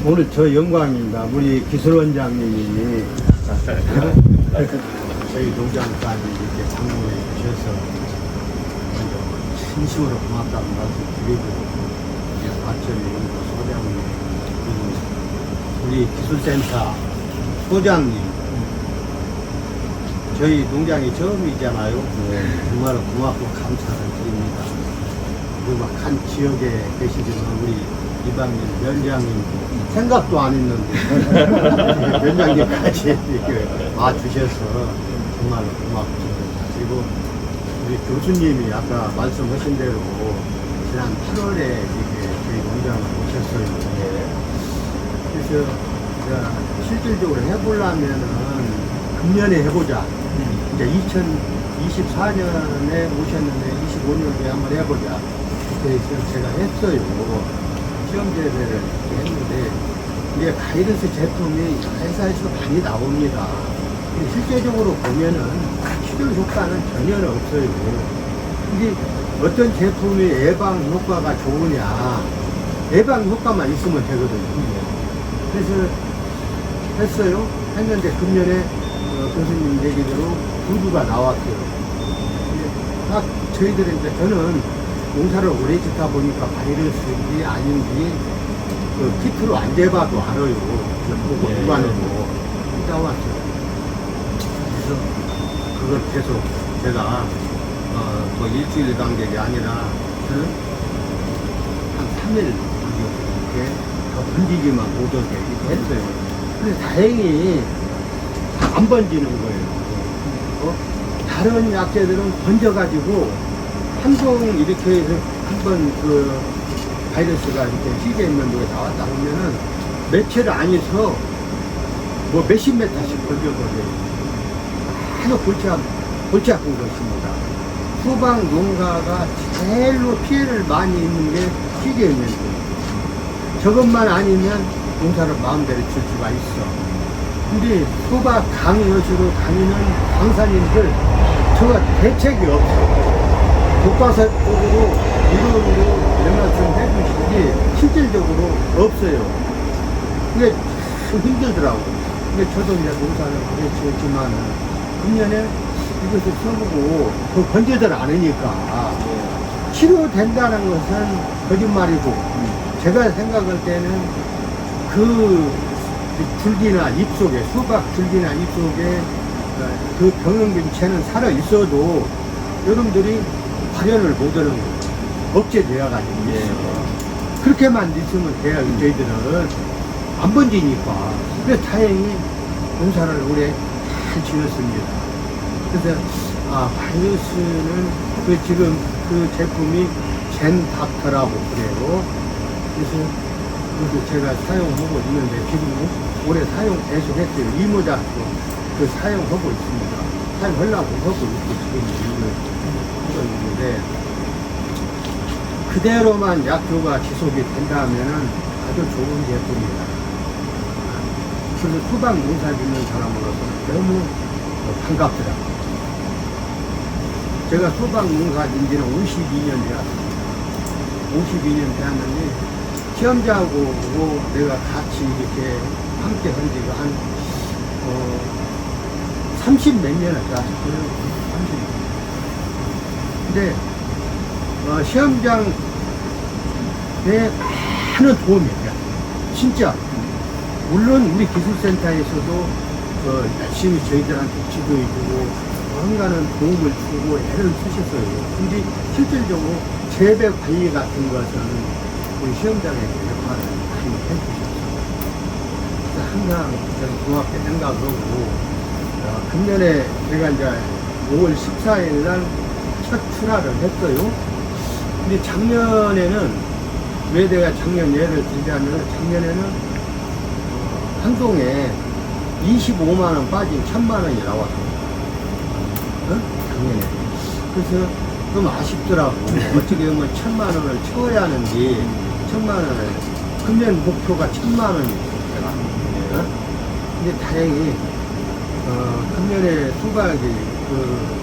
오늘 저 영광입니다. 우리 기술원장님이 저희 농장까지 이렇게 방문해 주셔서 먼저 진심으로 고맙다는 말씀 드리고, 마철 소장님, 그리고 우리 기술센터 소장님, 저희 농장이 처음이잖아요. 정말 고맙고 감사를 드립니다. 그리고 한 지역에 계시지만 우리 이방민 면장님도 생각도 안 했는데 면장님까지 이렇게 와주셔서 정말 고맙습니다. 그리고 우리 교수님이 아까 말씀하신 대로 지난 8월에 이렇게 저희 농장을 오셨어요. 그래서 제가 실질적으로 해보려면은 금년에 해보자. 이제 2024년에 오셨는데 25년에 한번 해보자. 그래서 제가 했어요. 시험 제대를 했는데, 이게 바이러스 제품이 회사에서 많이 나옵니다. 근데 실제적으로 보면은 치료 효과는 전혀 없어요. 근데 어떤 제품이 예방 효과가 좋으냐, 예방 효과만 있으면 되거든요. 그래서 했어요. 했는데 금년에 교수님 얘기대로 두두가 나왔어요. 딱 저희들은 이제 저는 농사를 오래 짓다 보니까 바이러스인지 아닌지 그 키트로 안 재봐도 알아요. 보고 육안으로 나왔어요. 그래서 그걸 계속 제가 뭐 일주일 간격이 아니라 한 3일 이렇게 더 번지지만 못하게 이렇게 했어요. 근데 다행히 안 번지는 거예요. 다른 약재들은 번져가지고 한동 이렇게 해서 한번 그 바이러스가 이렇게 시계 있는 데에 나왔다 보면은 며칠 안에서 뭐 몇십 메타씩 번져버려요. 아주 골치 아픈 것입니다. 수박 농가가 제일로 피해를 많이 입는 게 시계 있는 데. 저것만 아니면 농사를 마음대로 줄 수가 있어. 근데 수박 강의여시로 다니는 강사님들 저거 대책이 없어. 교과서적으로 이론으로 연락좀 해주시지 실질적으로 없어요. 이게 참 힘들더라고. 근데 저도 이제 농사를 오래 지었지만은 금년에 이것을 써보고 그 번지들 않으니까 치료된다는 것은 거짓말이고, 제가 생각할 때는 그 줄기나 잎 속에, 수박 줄기나 잎 속에 그 병용균체는 살아 있어도 여러분들이 발현을 못하는 거예요. 억제되어가지고 있어. 그렇게만 있으면 돼요. 저희들은 안 번지니까. 그래서 다행히 농사를 오래 잘 지었습니다. 그래서 바이러스는 지금 그 제품이 젠닥터라고 그래요. 그래서 제가 사용하고 있는데 지금 올해 사용 계속 했어요. 이모작도 그 사용하고 있습니다. 사용하려고 하고 있고 지금 이거 있는데, 그대로만 약효가 지속이 된다면은 아주 좋은 제품입니다. 그래서 수박 농사 짓는 사람으로서는 너무 반갑더라고요. 제가 수박 농사 짓는 지는 52년 되었습니다. 52년 되었는데 시험자하고 내가 같이 이렇게 함께 한 지가 한 30 몇 년 했다. 30년. 근데 시험장에 많은 도움이 돼요. 진짜. 물론 우리 기술센터에서도 열심히 저희들한테 지도해주고 뭔가는 도움을 주고 애를 쓰셨어요. 근데 실질적으로 재배 관리 같은 것은 우리 시험장에서 역할을 많이 해주셨어요. 그래서 항상 저는 고맙게 생각하고, 금년에 제가 이제 5월 14일 날 첫 출하를 했어요. 근데 작년에는, 왜 내가 작년 예를 들자면, 작년에는 한동에 25만원 빠진 1000만원이 나왔어요. 작년에. 그래서 좀 아쉽더라고. 어떻게 보면 1000만원을 채워야 하는지, 1000만원을, 금년 목표가 1000만원이었어요, 제가. 근데 다행히, 금년에 수박이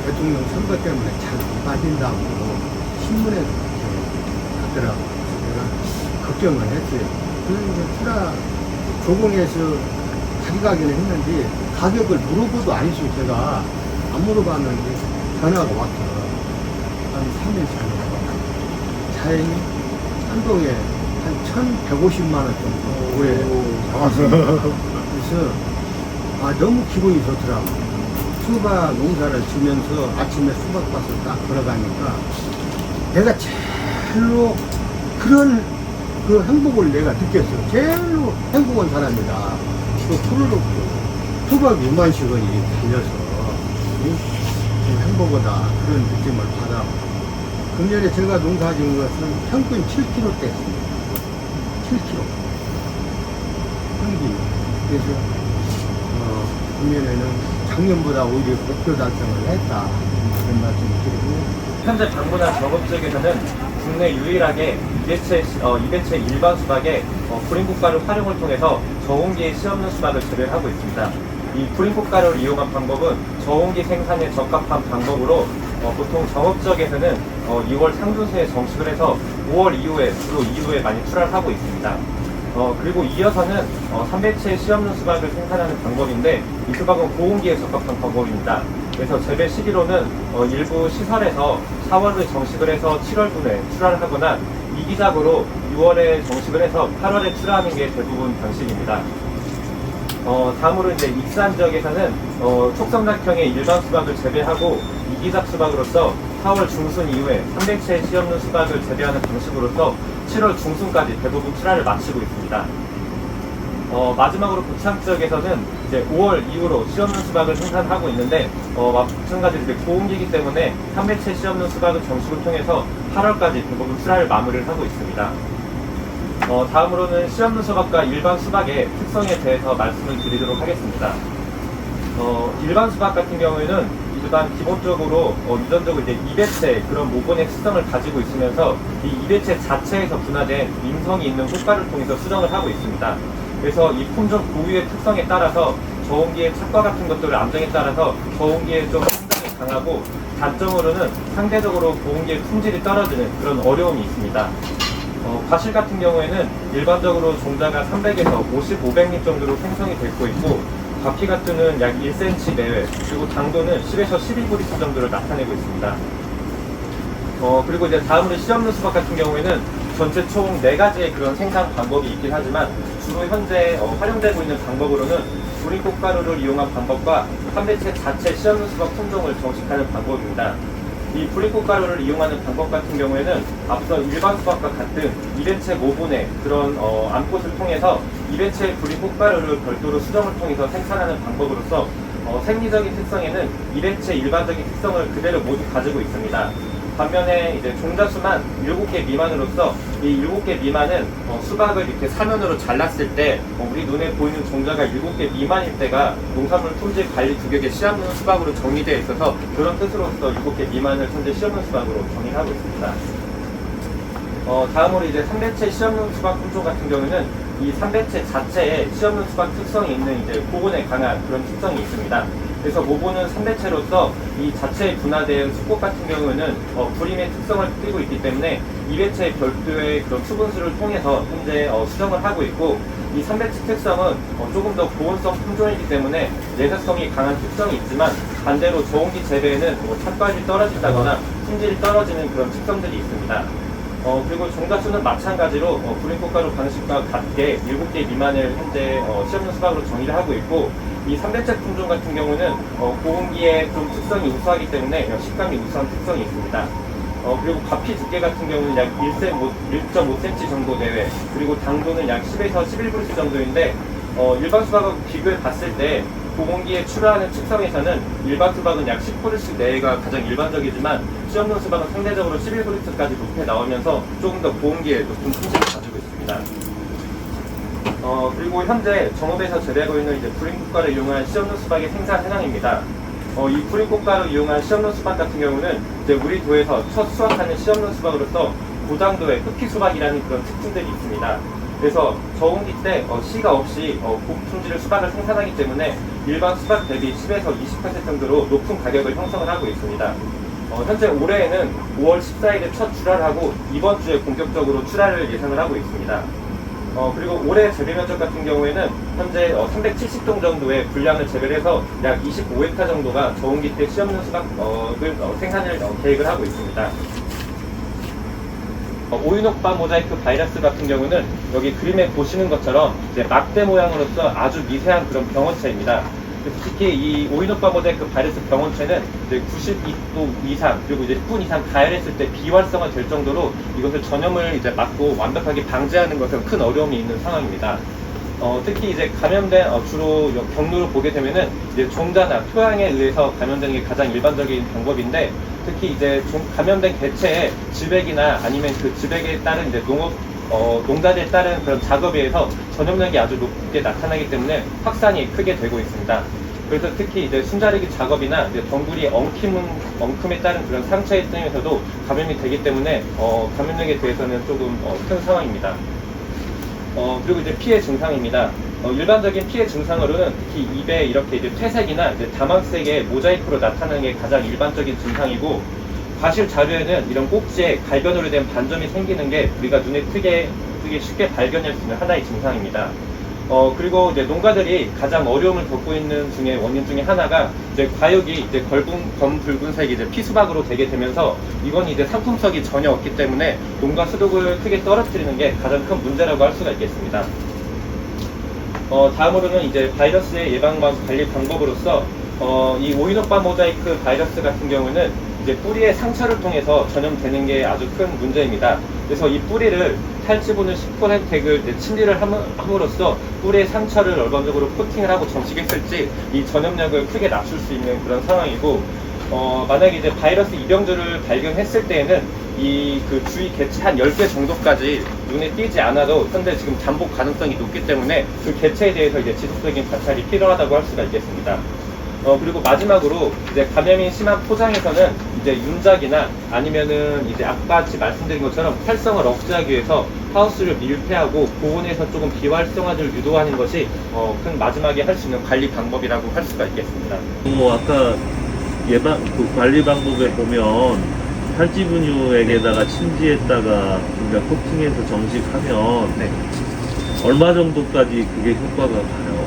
대통령 선거 때문에 잘 안 빠진다고 신문에 갔더라고요. 제가 걱정을 했어요. 그래서 출하 조공에서 가져가기는 했는데 가격을 물어보도 안 했어요. 제가 안 물어봤는데 전화가 왔어요. 한 3일 전에. 자연히 한동에 한 1,150만 원 정도 올해 나왔어요. 그래서 너무 기분이 좋더라고요. 수박 농사를 지면서 아침에 수박밭을 딱 걸어가니까 내가 제일로 그런 그 행복을 내가 느꼈어요. 제일로 행복한 사람이다. 또 풀을 놓고 수박 6만씩 원이 달려서 좀 행복하다 그런 느낌을 받아. 금년에 제가 농사 지은 것은 평균 7kg 뗐습니다. 7kg 평균. 그래서 금년에는 작년보다 오히려 목표 달성을 했다 그런 말씀 드리고, 현재 방문한 정읍지역에서는 국내 유일하게 이배채 일반 수박에 불인국가루 활용을 통해서 저온기에 씨없는 수박을 재배하고 있습니다. 이 불인국가루를 이용한 방법은 저온기 생산에 적합한 방법으로 보통 정읍지역에서는 2월 상순세에 정식을 해서 5월 이후에 주로 이후에 많이 출하를 하고 있습니다. 그리고 이어서는 삼배채 씨없는 수박을 생산하는 방법인데, 이 수박은 고온기에 적합한 방법입니다. 그래서 재배 시기로는 일부 시설에서 4월에 정식을 해서 7월분에 출하를 하거나 이기작으로 6월에 정식을 해서 8월에 출하하는 게 대부분 방식입니다. 다음으로 이제 익산 지역에서는 촉성낙형의 일반 수박을 재배하고 이기작 수박으로서 4월 중순 이후에 삼배채 씨없는 수박을 재배하는 방식으로서 7월 중순까지 대부분 출하를 마치고 있습니다. 마지막으로 고창 지역에서는 이제 5월 이후로 씨없는 수박을 생산하고 있는데, 마찬가지로 이제 고온기이기 때문에 삼배채 씨없는 수박을 정식을 통해서 8월까지 대부분 출하를 마무리를 하고 있습니다. 다음으로는 씨없는 수박과 일반 수박의 특성에 대해서 말씀을 드리도록 하겠습니다. 일반 수박 같은 경우에는 일반 기본적으로 유전적으로 이제 이배채 그런 모본의 특성을 가지고 있으면서 이 이배채 자체에서 분화된 인성이 있는 꽃가루를 통해서 수정을 하고 있습니다. 그래서 이 품종 고유의 특성에 따라서 저온기의 착과 같은 것들을 암정에 따라서 저온기에 좀 상당히 강하고, 단점으로는 상대적으로 고온기의 품질이 떨어지는 그런 어려움이 있습니다. 과실 같은 경우에는 일반적으로 종자가 300에서 500립 정도로 생성이 되고 있고, 바퀴 같은 약 1cm 내외, 그리고 당도는 10에서 12브리스 정도를 나타내고 있습니다. 그리고 이제 다음으로 씨없는 수박 같은 경우에는 전체 총 4가지의 그런 생산 방법이 있긴 하지만, 주로 현재 활용되고 있는 방법으로는 불인꽃가루를 이용한 방법과 삼배채 자체 씨없는 수박 품종을 정식하는 방법입니다. 이 불인꽃가루를 이용하는 방법 같은 경우에는 앞서 일반 수박과 같은 이배채 모분의 그런 암꽃을 통해서 이배채 불인꽃가루를 별도로 수정을 통해서 생산하는 방법으로서 생리적인 특성에는 이배채 일반적인 특성을 그대로 모두 가지고 있습니다. 반면에 이제 종자수만 7개 미만으로서 이 7개 미만은 수박을 이렇게 사면으로 잘랐을 때 우리 눈에 보이는 종자가 7개 미만일 때가 농산물 품질 관리 규격에 씨없는 수박으로 정의되어 있어서, 그런 뜻으로서 7개 미만을 현재 씨없는 수박으로 정의하고 있습니다. 다음으로 이제 삼배채 씨없는 수박 품종 같은 경우는 이 삼배채 자체에 씨없는 수박 특성이 있는 이제 고온에 강한 그런 특성이 있습니다. 그래서 모본은 삼배채로서 이 자체에 분화된 수꽃 같은 경우는 불임의 특성을 띠고 있기 때문에 이배채 별도의 그런 수분수를 통해서 현재 수정을 하고 있고, 이 삼배채 특성은 조금 더 고온성 품종이기 때문에 내사성이 강한 특성이 있지만, 반대로 저온기 재배에는 착과율이 떨어진다거나 품질이 떨어지는 그런 특성들이 있습니다. 그리고 종자수는 마찬가지로 불인꽃가루 방식과 같게 7개 미만을 현재 씨없는 수박으로 정의를 하고 있고, 이 삼배채 품종 같은 경우는 고온기에 좀 특성이 우수하기 때문에 식감이 우수한 특성이 있습니다. 그리고 바퀴 두께 같은 경우는 약 1.5cm 정도 내외, 그리고 당도는 약 10에서 11브리스 정도인데, 일반 수박하고 비교해 봤을 때 고온기에 출하하는 특성에서는 일반 수박은 약 10브리스 내외가 가장 일반적이지만, 씨없는 수박은 상대적으로 11브리스까지 높게 나오면서 조금 더 고온기에 높은 품질을 가지고 있습니다. 그리고 현재 정읍에서 재배하고 있는 이제 불인꽃가루 이용한 씨없는 수박의 생산 현황입니다. 이 불인꽃가루 이용한 씨없는 수박 같은 경우는 이제 우리 도에서 첫 수확하는 씨없는 수박으로서 고당도의 흑희 수박이라는 그런 특징들이 있습니다. 그래서 저온기 때 씨가 없이 고품질의 수박을 생산하기 때문에 일반 수박 대비 10에서 20% 정도로 높은 가격을 형성을 하고 있습니다. 현재 올해에는 5월 14일에 첫 출하를 하고 이번 주에 본격적으로 출하를 예상을 하고 있습니다. 그리고 올해 재배 면적 같은 경우에는 현재 370동 정도의 분량을 재배해서 약 25헥타 정도가 저온기 때 씨없는 수박을 생산을 계획을 하고 있습니다. 오이녹바 모자이크 바이러스 같은 경우는 여기 그림에 보시는 것처럼 이제 막대 모양으로서 아주 미세한 그런 병원체입니다. 그래서 특히 이 오이녹바 모자이크 바이러스 병원체는 이제 92도 이상 그리고 이제 10분 이상 가열했을 때 비활성화 될 정도로 이것을 전염을 이제 막고 완벽하게 방지하는 것은 큰 어려움이 있는 상황입니다. 특히 이제 감염된 주로 경로를 보게 되면은 이제 종자나 토양에 의해서 감염되는 게 가장 일반적인 방법인데, 특히 이제 감염된 개체의 지백이나 아니면 그 지백에 따른 이제 농자재에 따른 그런 작업에 의해서 전염력이 아주 높게 나타나기 때문에 확산이 크게 되고 있습니다. 그래서 특히 이제 순자리기 작업이나 이제 덩굴이 엉큼에 따른 그런 상처에 뜨면서도 감염이 되기 때문에 감염력에 대해서는 조금 큰 상황입니다. 그리고 이제 피해 증상입니다. 일반적인 피해 증상으로는 특히 입에 이렇게 이제 퇴색이나 이제 다막색의 모자이크로 나타나는 게 가장 일반적인 증상이고, 과실 자료에는 이런 꼭지에 갈변으로 된 반점이 생기는 게 우리가 눈에 크게 쉽게 발견할 수 있는 하나의 증상입니다. 그리고 이제 농가들이 가장 어려움을 겪고 있는 원인 중에 하나가 이제 과육이 이제 검붉은색 이제 피수박으로 되게 되면서, 이건 이제 상품성이 전혀 없기 때문에 농가 수득을 크게 떨어뜨리는 게 가장 큰 문제라고 할 수가 있겠습니다. 다음으로는 이제 바이러스의 예방 관리 방법으로서 이 오이녹바 모자이크 바이러스 같은 경우는 이제 뿌리의 상처를 통해서 전염되는 게 아주 큰 문제입니다. 그래서 이 뿌리를 탈지분을 10%를 침리를 함으로써 뿌리의 상처를 일반적으로 코팅을 하고 정식했을지 이 전염력을 크게 낮출 수 있는 그런 상황이고, 만약에 이제 바이러스 입영주를 발견했을 때에는 이 그 주위 개체 한 10개 정도까지 눈에 띄지 않아도 현재 지금 잠복 가능성이 높기 때문에 그 개체에 대해서 이제 지속적인 관찰이 필요하다고 할 수가 있겠습니다. 그리고 마지막으로 이제 감염이 심한 포장에서는 이제 윤작이나 아니면은 이제 아까 말씀드린 것처럼 활성을 억제하기 위해서 하우스를 밀폐하고 고온에서 조금 비활성화를 유도하는 것이 큰 마지막에 할 수 있는 관리 방법이라고 할 수가 있겠습니다. 아까 그 관리 방법에 보면 탈지분유액에다가 침지했다가 우리가 코팅해서 정식하면 네. 얼마 정도까지 그게 효과가 가요?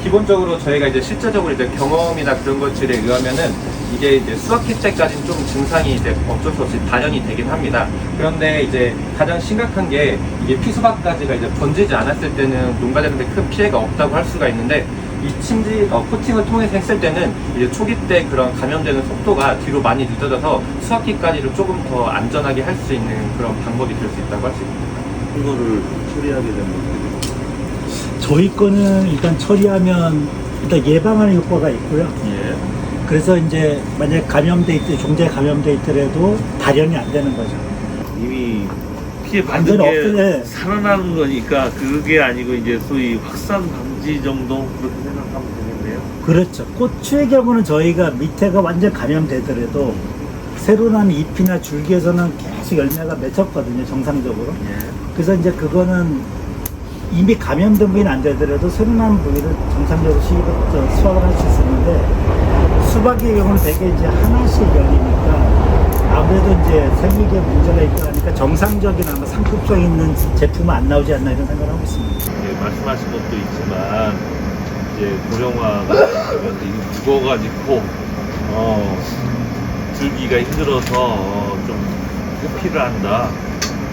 기본적으로 저희가 이제 실제적으로 이제 경험이나 그런 것들에 의하면은 이게 이제 수확할 때까지는 좀 증상이 이제 어쩔 수 없이 발현이 되긴 합니다. 그런데 이제 가장 심각한 게 이게 피수박까지가 이제 번지지 않았을 때는 농가들한테 큰 피해가 없다고 할 수가 있는데, 이 코팅을 통해서 했을 때는 이제 초기 때 그런 감염되는 속도가 뒤로 많이 늦어져서 수확기까지를 조금 더 안전하게 할 수 있는 그런 방법이 될 수 있다고 할 수 있습니다. 이거를 처리하게 되면 어떻게 돼요? 저희 거는 일단 처리하면 일단 예방하는 효과가 있고요. 예. 그래서 이제 만약에 종자에 감염돼 있더라도 발현이 안 되는 거죠. 이미 피해 완전히 받은 게 없어요. 살아나는 거니까 그게 아니고 이제 소위 확산 방지 정도 그렇게 생각하면 되겠네요. 그렇죠. 고추의 경우는 저희가 밑에가 완전 감염되더라도 새로 난 잎이나 줄기에서는 계속 열매가 맺혔거든요, 정상적으로. 예. 그래서 이제 그거는 이미 감염된 부위는 안 되더라도 새로 난 부위를 정상적으로 수확을 할 수 있었는데, 수박의 경우는 대개 이제 하나씩 열리니까 아무래도 이제 생육에 문제가 있다 하니까 정상적인 아마 상품성 있는 제품은 안 나오지 않나 이런 생각을 하고 있습니다. 예, 말씀하신 것도 있지만 이제 고령화가 되면 이게 무거워가지고 들기가 힘들어서 좀 흡기를 한다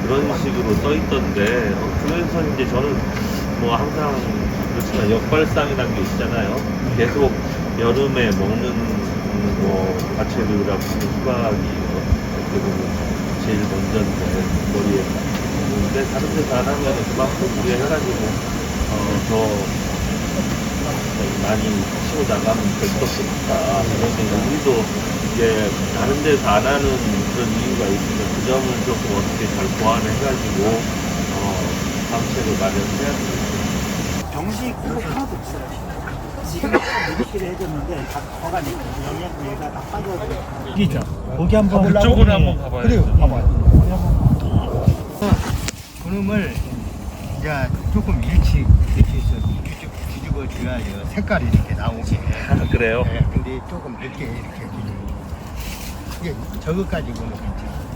그런 식으로 써 있던데, 그래서 이제 저는 뭐 항상 그렇지만 역발상이라는 게 있잖아요. 계속 여름에 먹는 과채류라고 하는 수박이 어떻게 보면 제일 먼저인데 머리에 있는데, 다른 데서 안 하면 그만큼 우리가 해가지고 더 많이 치고 나가면 될 것이니까. 그런데 우리도 이제 다른 데서 안 하는 그런 이유가 있으면 그 점을 조금 어떻게 잘 보완해가지고 방책을 마련해야 됩니다. 병식 그거 하나도 없어요. 지금 미리끼리 해줬는데 다 커가니까 얘가 다 빠져서 이죠. 거기 한번 그쪽으로 한번 가봐요. 그래요. 봐봐요. 그놈을 이제 조금 일찍 뒤집어 줘야 색깔이 이렇게 나오게. 그래요? 네, 근데 조금 늦게 이렇게 뒤집어. 이게 저거까지는 괜찮아.